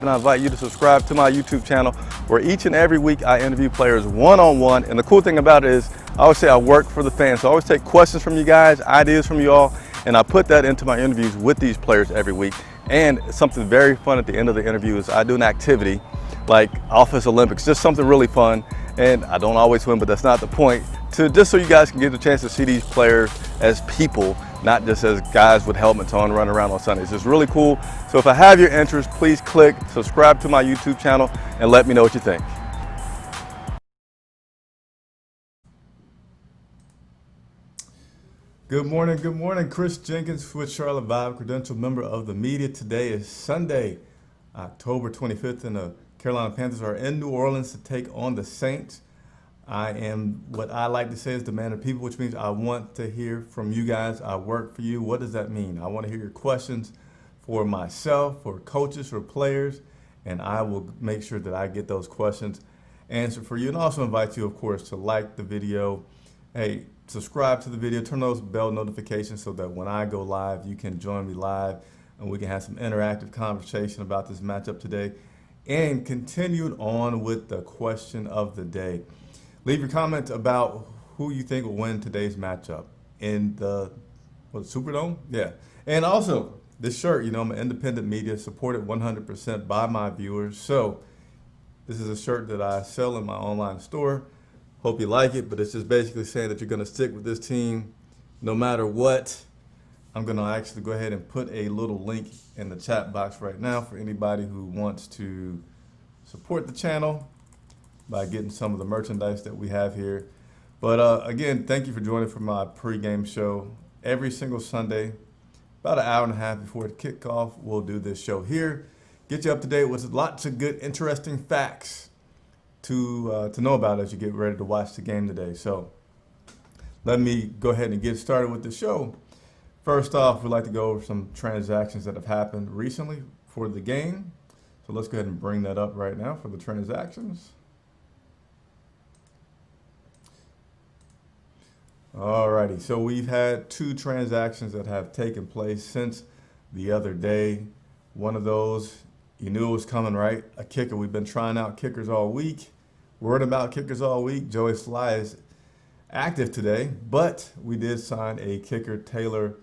And I invite you to subscribe to my YouTube channel where each and every week I interview players one-on-one. And the cool thing about it is I always say I work for the fans. So I always take questions from you guys, ideas from you all, and I put that into my interviews with these players every week. And something very fun at the end of the interview is I do an activity like Office Olympics, just something really fun. And I don't always win, but that's not the point. Just so you guys can get the chance to see these players as people, not just as guys with helmets on running around on Sundays. It's really cool. So if I have your interest, please click subscribe to my YouTube channel and let me know what you think. Good morning. Chris Jenkins with Charlotte VOWS, credentialed member of the media. Today is Sunday, October 25th, and the Carolina Panthers are in New Orleans to take on the Saints. I am what I like to say is the man of people, which means I want to hear from you guys. I work for you. What does that mean? I want to hear your questions for myself, for coaches, for players, and I will make sure that I get those questions answered for you. And also invite you, of course, to like the video. Hey, subscribe to the video, turn those bell notifications so that when I go live, you can join me live and we can have some interactive conversation about this matchup today. And continued on with the question of the day. Leave your comments about who you think will win today's matchup in the Superdome? Yeah. And also, this shirt, I'm an independent media, supported 100% by my viewers. So this is a shirt that I sell in my online store. Hope you like it, but it's just basically saying that you're going to stick with this team no matter what. I'm going to actually go ahead and put a little link in the chat box right now for anybody who wants to support the channel by getting some of the merchandise that we have here. But again, thank you for joining for my pregame show. Every single Sunday, about an hour and a half before the kickoff, we'll do this show here. Get you up to date with lots of good, interesting facts to know about as you get ready to watch the game today. So let me go ahead and get started with the show. First off, we'd like to go over some transactions that have happened recently for the game. So let's go ahead and bring that up right now for the transactions. Alrighty, so we've had two transactions that have taken place since the other day. One of those, you knew it was coming, right? A kicker. We've been trying out kickers all week. Word about kickers all week. Joey Sly is active today, but we did sign a kicker, Taylor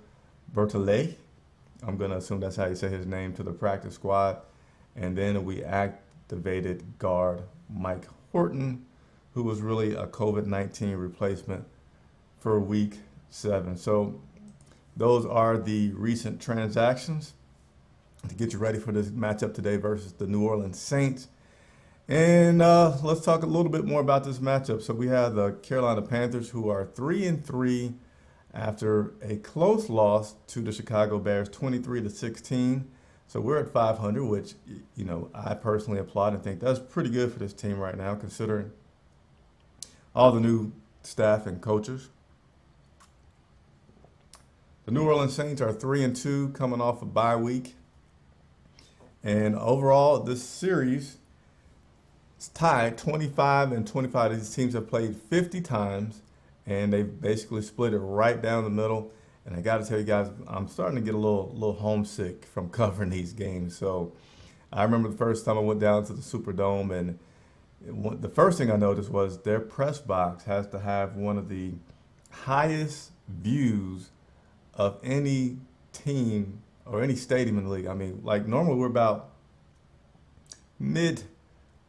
Bertolet. I'm going to assume that's how you say his name, to the practice squad. And then we activated guard Mike Horton, who was really a COVID-19 replacement for week 7. So those are the recent transactions to get you ready for this matchup today versus the New Orleans Saints. And let's talk a little bit more about this matchup. So we have the Carolina Panthers, who are 3-3 after a close loss to the Chicago Bears, 23-16. So we're at 500, which, I personally applaud and think that's pretty good for this team right now, considering all the new staff and coaches. The New Orleans Saints are 3-2, coming off a bye week. And overall, this series is tied 25-25. These teams have played 50 times, and they've basically split it right down the middle. And I got to tell you guys, I'm starting to get a little homesick from covering these games. So I remember the first time I went down to the Superdome, and the first thing I noticed was their press box has to have one of the highest views of any team or any stadium in the league. I mean, like normally we're about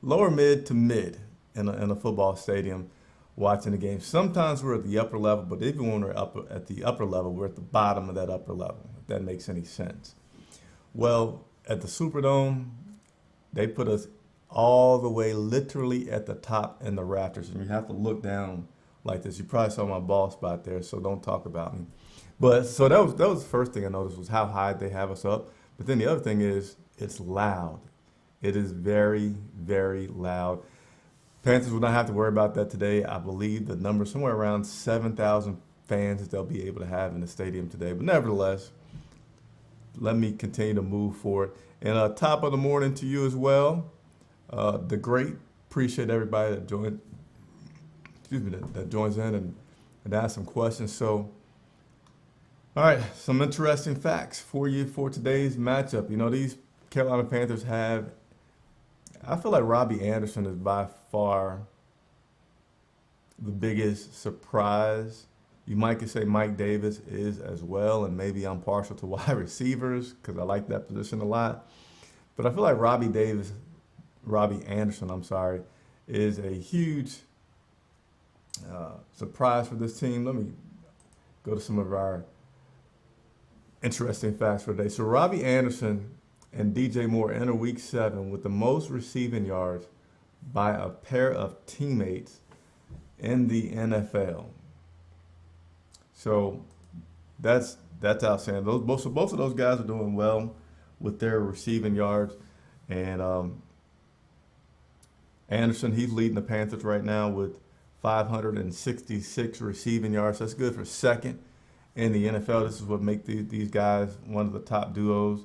lower mid to mid in a football stadium watching the game. Sometimes we're at the upper level, but even when we're up at the upper level, we're at the bottom of that upper level, if that makes any sense. Well, at the Superdome, they put us all the way literally at the top in the rafters, and you have to look down like this. You probably saw my bald spot there, so don't talk about me. But so that was the first thing I noticed, was how high they have us up. But then the other thing is it's loud. It is very, very loud. Panthers will not have to worry about that today. I believe the number somewhere around 7,000 fans that they'll be able to have in the stadium today. But nevertheless, let me continue to move forward. And top of the morning to you as well. The great, appreciate everybody that joins in and asks some questions. So, all right, some interesting facts for you for today's matchup. These Carolina Panthers have I feel like Robbie Anderson is by far the biggest surprise. You might could say Mike Davis is as well, and maybe I'm partial to wide receivers because I like that position a lot. But I feel like Robbie Anderson, I'm sorry, is a huge surprise for this team. Let me go to some of our interesting facts for today. So Robbie Anderson and DJ Moore enter week 7 with the most receiving yards by a pair of teammates in the NFL. So that's outstanding. Both of those guys are doing well with their receiving yards. And Anderson, he's leading the Panthers right now with 566 receiving yards. That's good for second in the NFL. This is what makes these guys one of the top duos.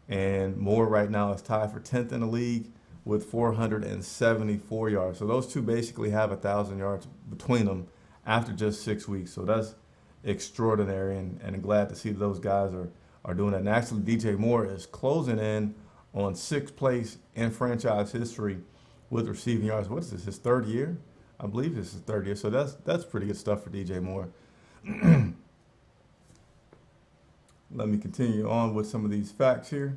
And Moore right now is tied for 10th in the league with 474 yards. So those two basically have 1,000 yards between them after just 6 weeks. So that's extraordinary, and I'm glad to see those guys are doing that. And actually, DJ Moore is closing in on 6th place in franchise history with receiving yards. What is this, his 3rd year? I believe this is his 3rd year. So that's pretty good stuff for DJ Moore. Let me continue on with some of these facts here.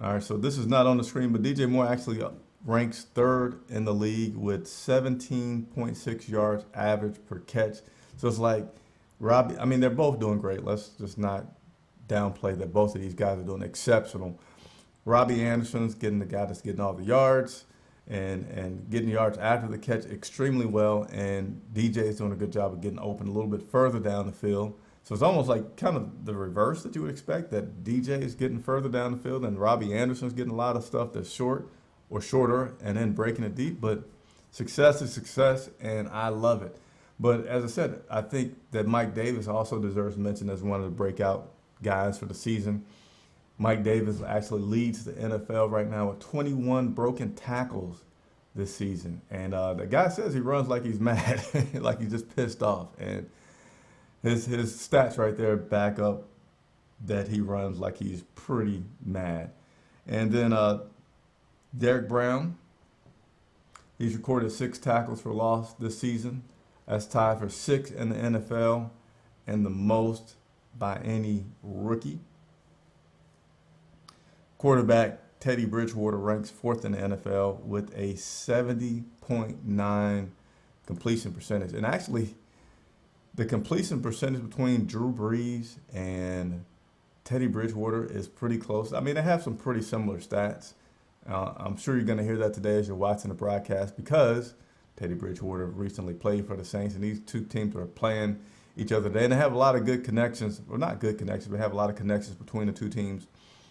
All right, so this is not on the screen, but DJ Moore actually ranks 3rd in the league with 17.6 yards average per catch. So it's like Robbie, I mean, they're both doing great. Let's just not downplay that both of these guys are doing exceptional. Robbie Anderson's getting the guy that's getting all the yards and getting yards after the catch extremely well. And DJ is doing a good job of getting open a little bit further down the field. So it's almost like kind of the reverse that you would expect, that DJ is getting further down the field and Robbie Anderson's getting a lot of stuff that's short or shorter and then breaking it deep. But success is success, and I love it. But as I said, I think that Mike Davis also deserves mention as one of the breakout guys for the season. Mike Davis actually leads the NFL right now with 21 broken tackles this season. And the guy says he runs like he's mad, like he's just pissed off. And his stats right there back up that he runs like he's pretty mad. And then Derek Brown, he's recorded 6 tackles for loss this season. That's tied for 6th in the NFL and the most by any rookie. Quarterback Teddy Bridgewater ranks 4th in the NFL with a 70.9 completion percentage. And actually, the completion percentage between Drew Brees and Teddy Bridgewater is pretty close. I mean, they have some pretty similar stats. I'm sure you're going to hear that today as you're watching the broadcast, because Teddy Bridgewater recently played for the Saints, and these two teams are playing each other today. And they have a lot of good connections, well, not good connections, but have a lot of connections between the two teams,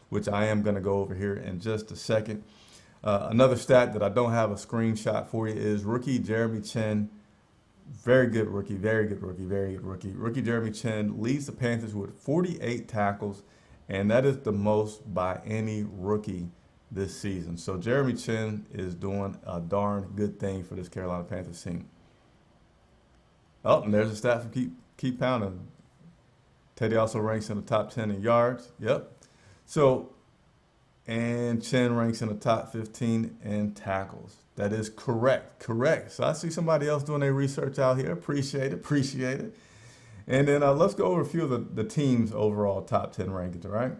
which I am going to go over here in just a second. Another stat that I don't have a screenshot for you is rookie Jeremy Chinn. Very good rookie, very good rookie, very good rookie. Rookie Jeremy Chinn leads the Panthers with 48 tackles, and that is the most by any rookie this season. So Jeremy Chinn is doing a darn good thing for this Carolina Panthers team. Oh, and there's a stat from Keep Pounding. Teddy also ranks in the top 10 in yards. Yep. So, and Chinn ranks in the top 15 in tackles. That is correct. So I see somebody else doing their research out here. Appreciate it. And then let's go over a few of the team's overall top 10 rankings, all right?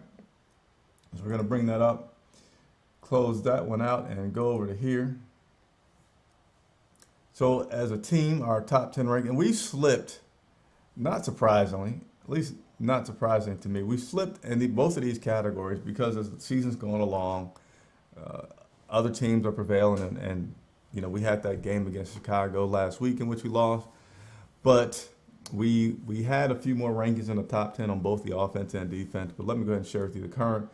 So we're going to bring that up, close that one out, and go over to here. So as a team, our top 10 ranking, we slipped, not surprisingly, at least not surprising to me. We slipped in both of these categories because as the season's going along, other teams are prevailing, and you know, we had that game against Chicago last week in which we lost, but we had a few more rankings in the top 10 on both the offense and defense. But let me go ahead and share with you the current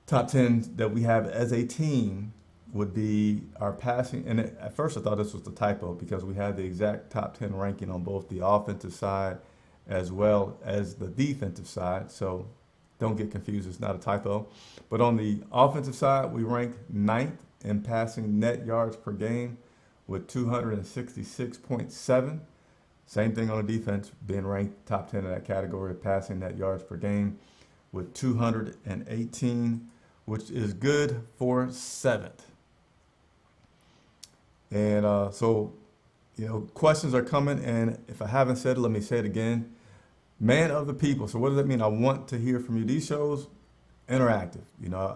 top 10 that we have as a team would be our passing. And at first I thought this was the typo because we had the exact top 10 ranking on both the offensive side as well as the defensive side. So don't get confused, it's not a typo. But on the offensive side, we rank 9th in passing net yards per game with 266.7. Same thing on the defense, being ranked top 10 in that category of passing net yards per game with 218. which is good for 7th. And so, questions are coming, and if I haven't said it, let me say it again. Man of the people. So what does that mean? I want to hear from you. These shows, interactive.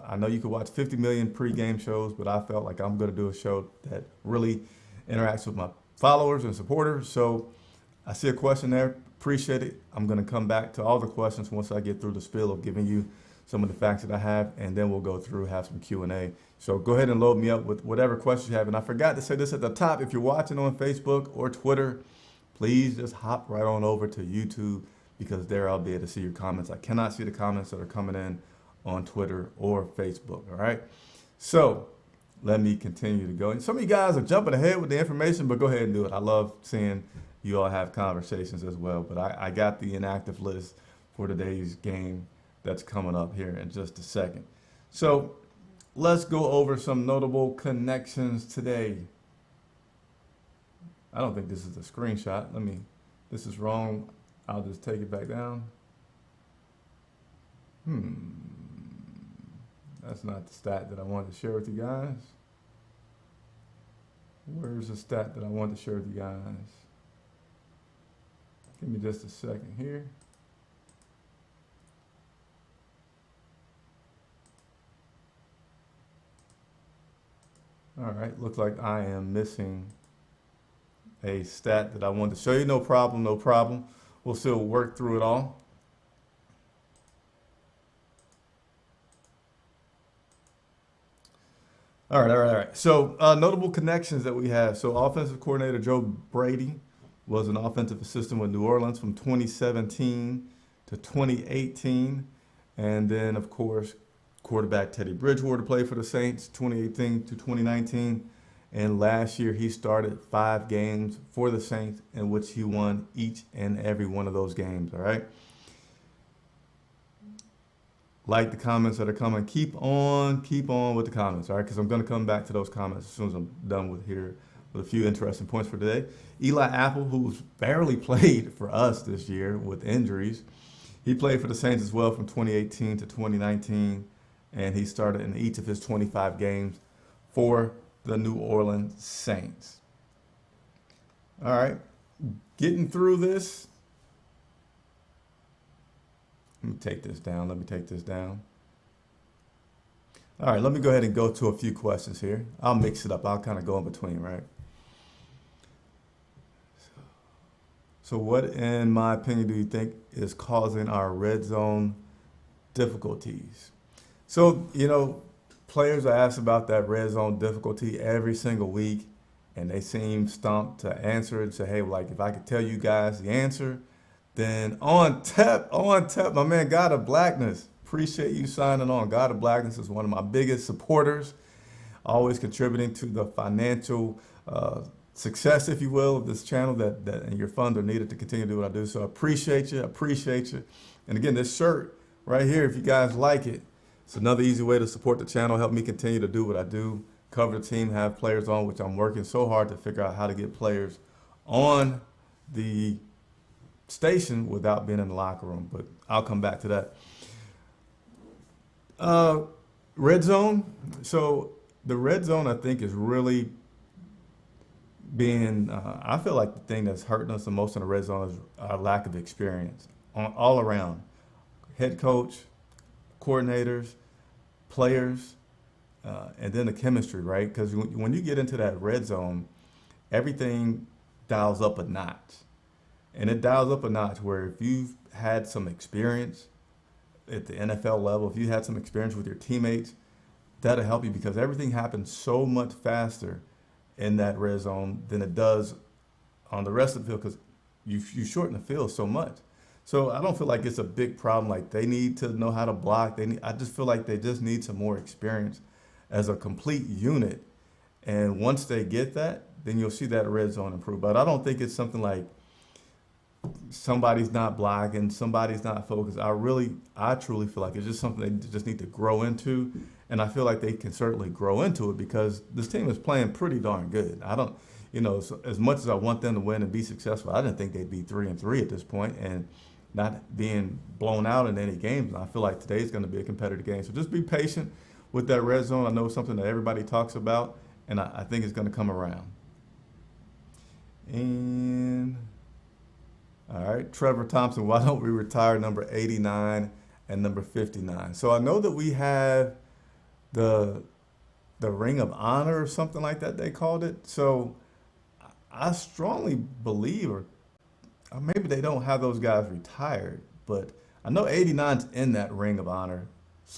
I know you could watch 50 million pre-game shows, but I felt like I'm going to do a show that really interacts with my followers and supporters. So I see a question there. Appreciate it. I'm going to come back to all the questions once I get through the spiel of giving you some of the facts that I have, and then we'll go through, have some Q&A. So go ahead and load me up with whatever questions you have. And I forgot to say this at the top. If you're watching on Facebook or Twitter, please just hop right on over to YouTube, because there I'll be able to see your comments. I cannot see the comments that are coming in on Twitter or Facebook, all right? So let me continue to go. And some of you guys are jumping ahead with the information, but go ahead and do it. I love seeing you all have conversations as well. But I got the inactive list for today's game that's coming up here in just a second. So let's go over some notable connections today. I don't think this is a screenshot. This is wrong. I'll just take it back down. That's not the stat that I wanted to share with you guys. Where's the stat that I wanted to share with you guys? Give me just a second here. All right, looks like I am missing a stat that I wanted to show you. No problem, no problem. We'll still work through it all. All right. So notable connections that we have. So offensive coordinator Joe Brady was an offensive assistant with New Orleans from 2017 to 2018. And then, of course, quarterback Teddy Bridgewater played for the Saints 2018 to 2019. And last year he started 5 games for the Saints in which he won each and every one of those games, all right? Like the comments that are coming, keep on with the comments, all right? Because I'm going to come back to those comments as soon as I'm done with a few interesting points for today. Eli Apple, who's barely played for us this year with injuries, he played for the Saints as well from 2018 to 2019, and he started in each of his 25 games for the New Orleans Saints. All right, getting through this. Let me take this down. All right, let me go ahead and go to a few questions here. I'll mix it up. I'll kind of go in between, right? So what, in my opinion, do you think is causing our red zone difficulties? So, players are asked about that red zone difficulty every single week, and they seem stumped to answer it and say, hey, like, if I could tell you guys the answer, then on tap, my man, God of Blackness. Appreciate you signing on. God of Blackness is one of my biggest supporters, always contributing to the financial success, if you will, of this channel that and your funds are needed to continue to do what I do. So I appreciate you. And again, this shirt right here, if you guys like it, it's another easy way to support the channel, help me continue to do what I do, cover the team, have players on, which I'm working so hard to figure out how to get players on the station without being in the locker room. But I'll come back to that. Red zone. So the red zone, I think, is really being, I feel like the thing that's hurting us the most in the red zone is our lack of experience all around. Head coach, coordinators, players, and then the chemistry, right? Because when you get into that red zone, everything dials up a notch. And it dials up a notch where if you've had some experience at the NFL level, if you had some experience with your teammates, that'll help you, because everything happens so much faster in that red zone than it does on the rest of the field, because you shorten the field so much. So I don't feel like it's a big problem. Like, they need to know how to block. I just feel like they just need some more experience as a complete unit. And once they get that, then you'll see that red zone improve. But I don't think it's something like somebody's not blocking, somebody's not focused. I truly feel like it's just something they just need to grow into. And I feel like they can certainly grow into it, because this team is playing pretty darn good. I don't, so as much as I want them to win and be successful, I didn't think they'd be 3-3 at this point and not being blown out in any games. And I feel like today's going to be a competitive game. So just be patient with that red zone. I know it's something that everybody talks about, and I think it's going to come around. And all right, Trevor Thompson, why don't we retire number 89 and number 59? So I know that we have the Ring of Honor or something like that they called it. So I strongly believe, or maybe they don't have those guys retired, but I know 89's in that Ring of Honor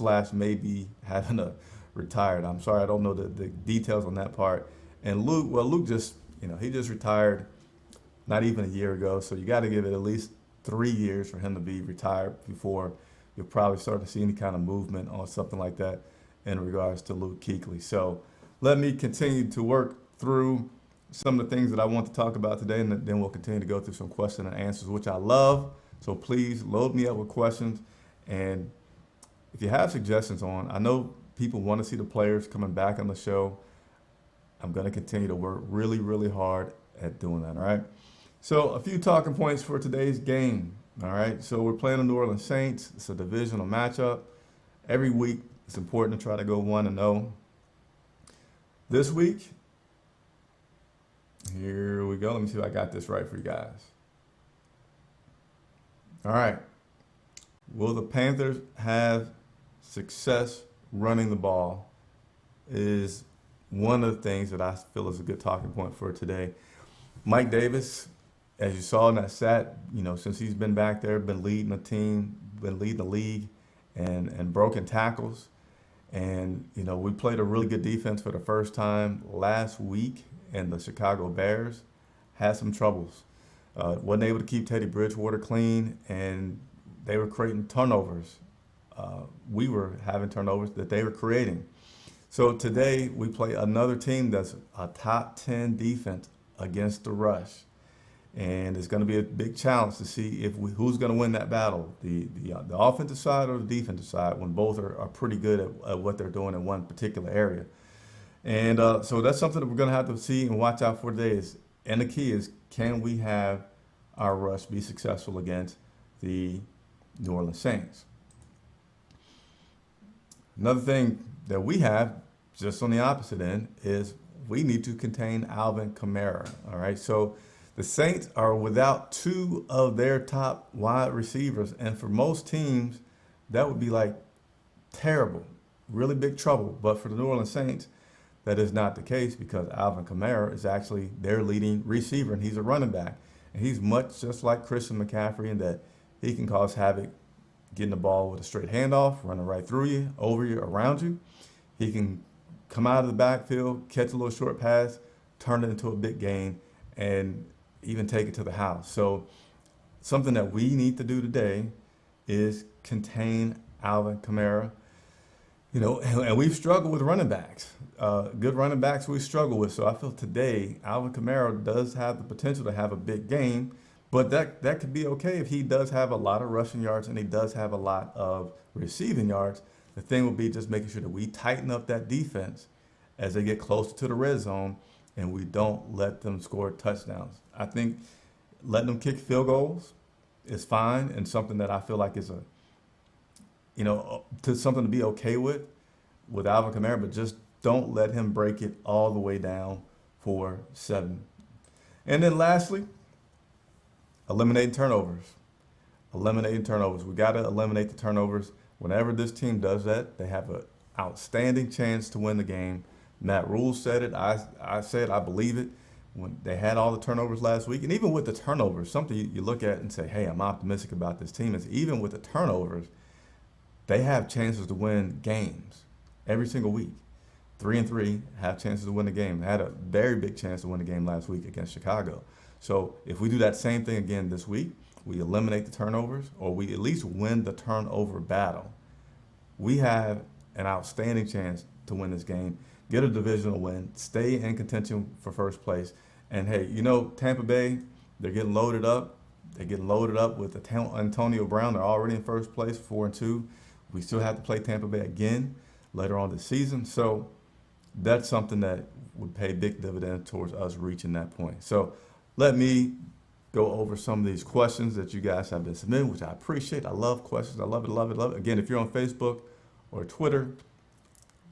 / maybe having a retired. I'm sorry, I don't know the details on that part. And Luke, well, Luke just, he just retired not even a year ago. So you got to give it at least 3 years for him to be retired before you'll probably start to see any kind of movement on something like that in regards to Luke Kuechly. So let me continue to work through some of the things that I want to talk about today, and then we'll continue to go through some questions and answers, which I love. So please load me up with questions. And if you have suggestions on, I know people want to see the players coming back on the show. I'm going to continue to work really, really hard at doing that, all right? So a few talking points for today's game, all right? So we're playing the New Orleans Saints. It's a divisional matchup. Every week, it's important to try to go 1-0. This week, here we go. Let me see if I got this right for you guys. All right. Will the Panthers have success running the ball is one of the things that I feel is a good talking point for today. Mike Davis, as you saw in that stat, since he's been back there, been leading the team, been leading the league and broken tackles. And, we played a really good defense for the first time last week, and the Chicago Bears had some troubles. Wasn't able to keep Teddy Bridgewater clean, and they were creating turnovers. We were having turnovers that they were creating. So today we play another team that's a top 10 defense against the rush. And it's going to be a big challenge to see who's going to win that battle, the offensive side or the defensive side, when both are pretty good at what they're doing in one particular area. And so that's something that we're going to have to see and watch out for today. And the key is, can we have our rush be successful against the New Orleans Saints? Another thing that we have, just on the opposite end, is we need to contain Alvin Kamara. All right, so the Saints are without 2 of their top wide receivers, and for most teams, that would be like terrible, really big trouble. But for the New Orleans Saints, that is not the case, because Alvin Kamara is actually their leading receiver, and he's a running back. And he's much just like Christian McCaffrey in that he can cause havoc getting the ball with a straight handoff, running right through you, over you, around you. He can come out of the backfield, catch a little short pass, turn it into a big gain, and even take it to the house. So something that we need to do today is contain Alvin Kamara. And we've struggled with running backs. Good running backs we struggle with. So I feel today Alvin Kamara does have the potential to have a big game, but that could be okay if he does have a lot of rushing yards and he does have a lot of receiving yards. The thing will be just making sure that we tighten up that defense as they get closer to the red zone and we don't let them score touchdowns. I think letting them kick field goals is fine and something that I feel like is something to be okay with Alvin Kamara, but just don't let him break it all the way down for 7. And then lastly, eliminating turnovers. Eliminating turnovers. We got to eliminate the turnovers. Whenever this team does that, they have an outstanding chance to win the game. Matt Rule said it. I said I believe it. When they had all the turnovers last week, and even with the turnovers, something you look at and say, hey, I'm optimistic about this team, is even with the turnovers, they have chances to win games every single week. 3-3 have chances to win the game. They had a very big chance to win the game last week against Chicago. So if we do that same thing again this week, we eliminate the turnovers, or we at least win the turnover battle, we have an outstanding chance to win this game, get a divisional win, stay in contention for first place. And hey, Tampa Bay, they're getting loaded up. They're getting loaded up with Antonio Brown. They're already in first place, 4-2. We still have to play Tampa Bay again later on this season. So that's something that would pay big dividends towards us reaching that point. So let me go over some of these questions that you guys have been submitting, which I appreciate. I love questions. I love it, love it, love it. Again, if you're on Facebook or Twitter,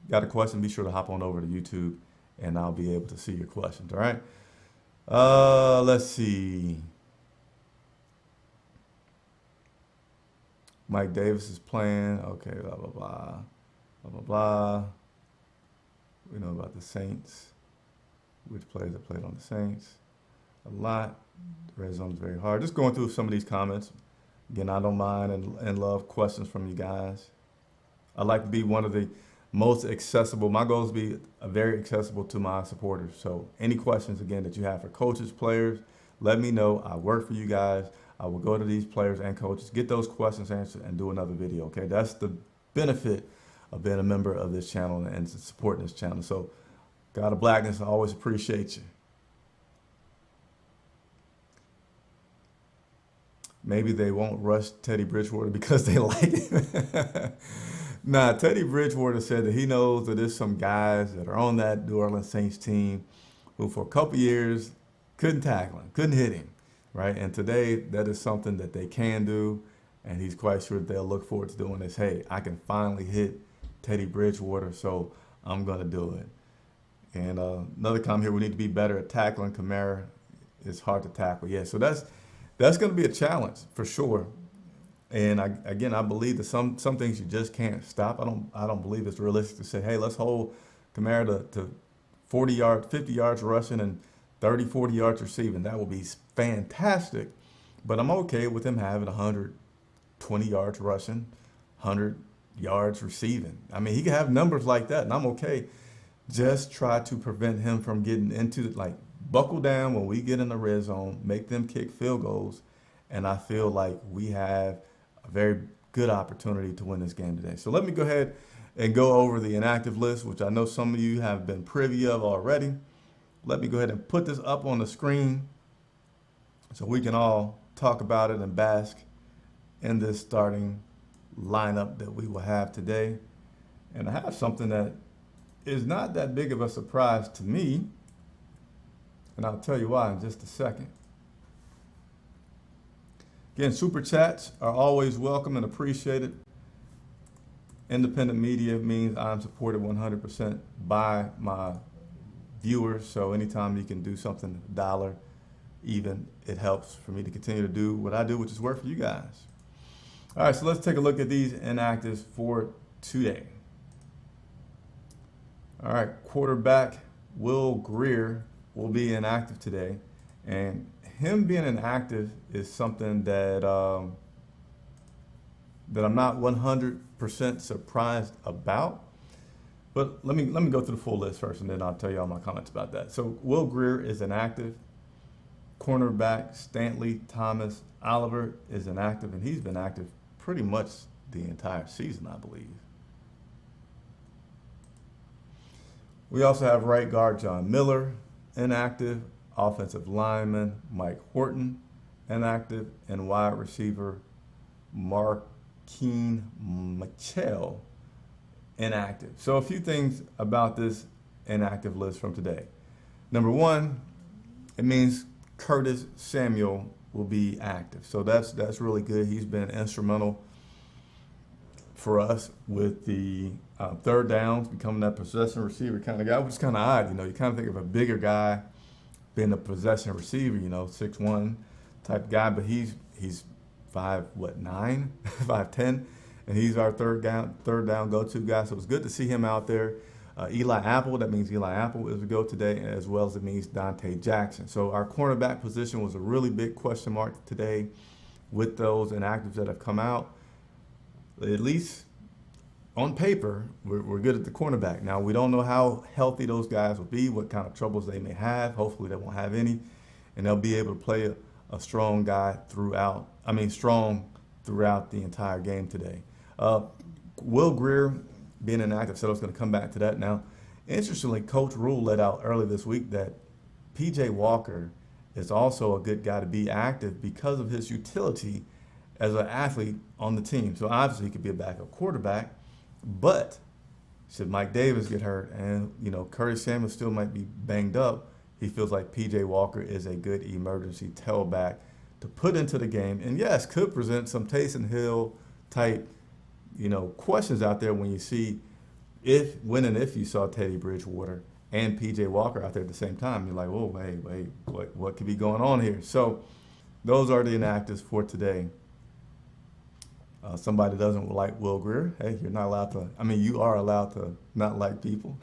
got a question, be sure to hop on over to YouTube and I'll be able to see your questions. All right. Let's see. Mike Davis is playing. Okay, blah, blah, blah. Blah, blah, blah. We know about the Saints. Which players that played on the Saints. A lot. The red zone is very hard. Just going through some of these comments. Again, I don't mind and love questions from you guys. I like to be one of the most accessible. My goal is to be very accessible to my supporters. So any questions, again, that you have for coaches, players, let me know. I work for you guys. I will go to these players and coaches, get those questions answered, and do another video, okay? That's the benefit of being a member of this channel and supporting this channel. So, God of Blackness, I always appreciate you. Maybe they won't rush Teddy Bridgewater because they like him. Nah, Teddy Bridgewater said that he knows that there's some guys that are on that New Orleans Saints team who for a couple years couldn't tackle him, couldn't hit him, right? And today, that is something that they can do, and he's quite sure that they'll look forward to doing this. Hey, I can finally hit Teddy Bridgewater, so I'm going to do it. And another comment here, we need to be better at tackling KAMARA. It's hard to tackle. Yeah, so that's going to be a challenge for sure. And I believe that some things you just can't stop. I don't believe it's realistic to say, hey, let's hold KAMARA to 40 yards, 50 yards rushing and 30, 40 yards receiving. That will be fantastic. But I'm okay with him having 120 yards rushing, 100 yards receiving. I mean, he can have numbers like that, and I'm okay. Just try to prevent him from getting into buckle down when we get in the red zone, make them kick field goals, and I feel like we have a very good opportunity to win this game today. So let me go ahead and go over the inactive list, which I know some of you have been privy of already. Let me go ahead and put this up on the screen so we can all talk about it and bask in this starting lineup that we will have today. And I have something that is not that big of a surprise to me, and I'll tell you why in just a second. Again, super chats are always welcome and appreciated. Independent media means I'm supported 100% by my viewers, so anytime you can do something $1 even, it helps for me to continue to do what I do, which is work for you guys. All right, so let's take a look at these inactives for today. All right, quarterback Will Grier will be inactive today, and him being inactive is something that that I'm not 100% surprised about. But let me go through the full list first, and then I'll tell you all my comments about that. So Will Grier is inactive. Cornerback Stanley Thomas Oliver is inactive, and he's been active pretty much the entire season, I believe. We also have right guard John Miller inactive, offensive lineman Mike Horton inactive, and wide receiver Markeen Mitchell inactive. So a few things about this inactive list from today. Number one, it means Curtis Samuel will be active. So that's really good. He's been instrumental for us with the third downs, becoming that possession receiver kind of guy, which is kind of odd. You know, you kind of think of a bigger guy being a possession receiver, 6'1" type guy, but he's 5'9", 5'10", and he's our third down go-to guy. So it's good to see him out there. Eli Apple, that means Eli Apple is a go today, as well as it means Dante Jackson. So our cornerback position was a really big question mark today with those inactives that have come out. At least on paper, we're good at the cornerback. Now, we don't know how healthy those guys will be, what kind of troubles they may have. Hopefully they won't have any, and they'll be able to play a strong guy strong throughout the entire game today. Will Grier being inactive, so I was going to come back to that now. Interestingly, Coach Rule let out early this week that P.J. Walker is also a good guy to be active because of his utility as an athlete on the team. So obviously he could be a backup quarterback, but should Mike Davis get hurt and Curtis Samuel still might be banged up, he feels like P.J. Walker is a good emergency tailback to put into the game. And yes, could present some Taysom Hill type questions out there when you see, when and if you saw Teddy Bridgewater and PJ Walker out there at the same time, you're like, whoa, wait, what could be going on here? So those are the inactives for today. Somebody doesn't like Will Grier. Hey, you're not allowed to, I mean, you are allowed to not like people.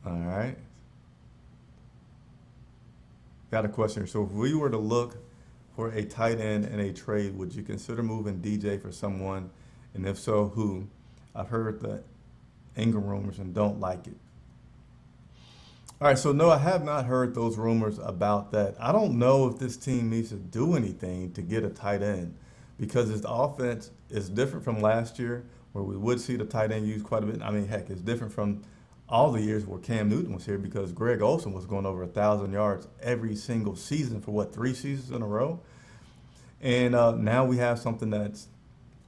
All right. Got a question here. So if we were to look for a tight end in a trade, would you consider moving DJ for someone? And if so, who? I've heard the Ingram rumors and don't like it. All right, so no, I have not heard those rumors about that. I don't know if this team needs to do anything to get a tight end because its offense is different from last year where we would see the tight end used quite a bit. I mean, heck, it's different from all the years where Cam Newton was here because Greg Olsen was going over 1,000 yards every single season for 3 seasons in a row. And now we have something that's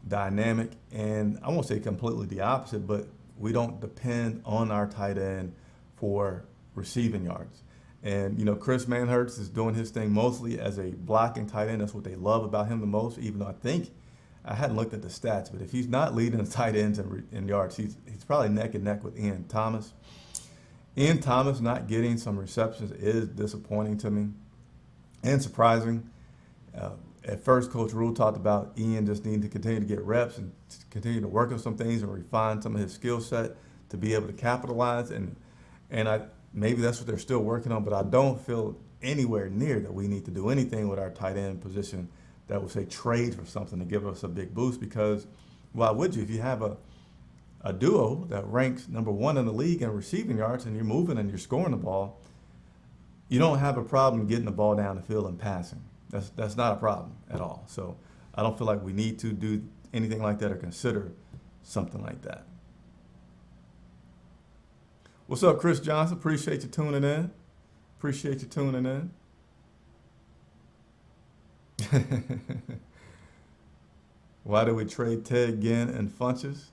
dynamic and I won't say completely the opposite, but we don't depend on our tight end for receiving yards. And, Chris Manhertz is doing his thing mostly as a blocking tight end. That's what they love about him the most, even though I hadn't looked at the stats, but if he's not leading the tight ends in yards, he's probably neck and neck with Ian Thomas. Ian Thomas not getting some receptions is disappointing to me and surprising. At first, Coach Rule talked about Ian just needing to continue to get reps and continue to work on some things and refine some of his skill set to be able to capitalize. And maybe that's what they're still working on, but I don't feel anywhere near that we need to do anything with our tight end position that would say trade for something to give us a big boost because why would you? If you have a duo that ranks number 1 in the league in receiving yards and you're moving and you're scoring the ball, you don't have a problem getting the ball down the field and passing. That's not a problem at all. So I don't feel like we need to do anything like that or consider something like that. What's up, Chris Johnson? Appreciate you tuning in. Why do we trade Ted Ginn and Funches?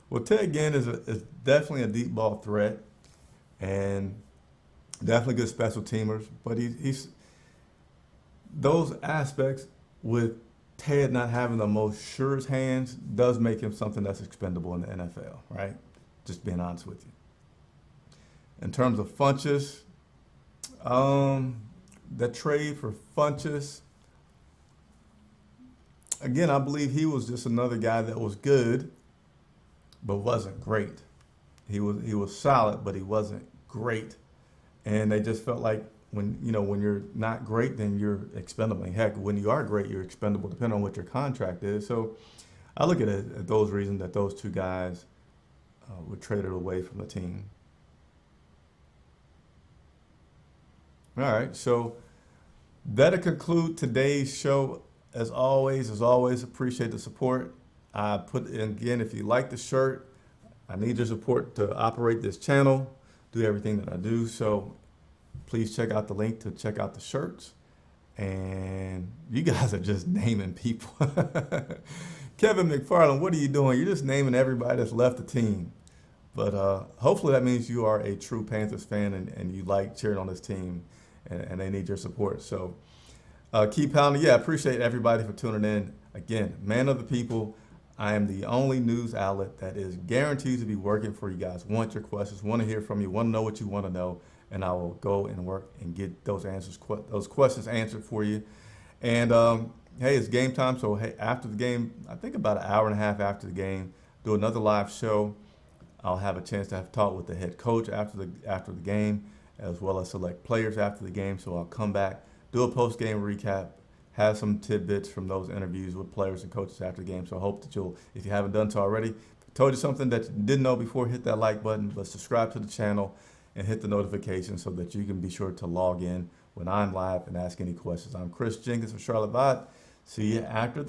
Well, Ted Ginn is definitely a deep ball threat and definitely good special teamers, but he's those aspects with Ted not having the most surest hands does make him something that's expendable in the NFL, right? Just being honest with you. In terms of Funches, the trade for Funches, again, I believe he was just another guy that was good, but wasn't great. He was solid, but he wasn't great. And they just felt like when you're not great, then you're expendable. Heck, when you are great, you're expendable, depending on what your contract is. So I look at it at those reasons that those two guys were traded away from the team. All right, so that'll conclude today's show. As always, appreciate the support. I put in, again, if you like the shirt, I need your support to operate this channel, do everything that I do. So please check out the link to check out the shirts. And you guys are just naming people. Kevin McFarland, what are you doing? You're just naming everybody that's left the team. But hopefully that means you are a true Panthers fan and you like cheering on this team and they need your support. So keep pounding. Yeah, I appreciate everybody for tuning in. Again, man of the people. I am the only news outlet that is guaranteed to be working for you guys. Want your questions, want to hear from you, want to know what you want to know, and I will go and work and get those answers, those questions answered for you. And hey, it's game time. So hey, after the game, I think about an hour and a half after the game, do another live show. I'll have a chance to have a talk with the head coach after the game, as well as select players after the game. So I'll come back, do a post-game recap, have some tidbits from those interviews with players and coaches after the game. So I hope that you'll, if you haven't done so already, told you something that you didn't know before, hit that like button, but subscribe to the channel and hit the notification so that you can be sure to log in when I'm live and ask any questions. I'm Chris Jenkins from Charlotte VOWS. See you after the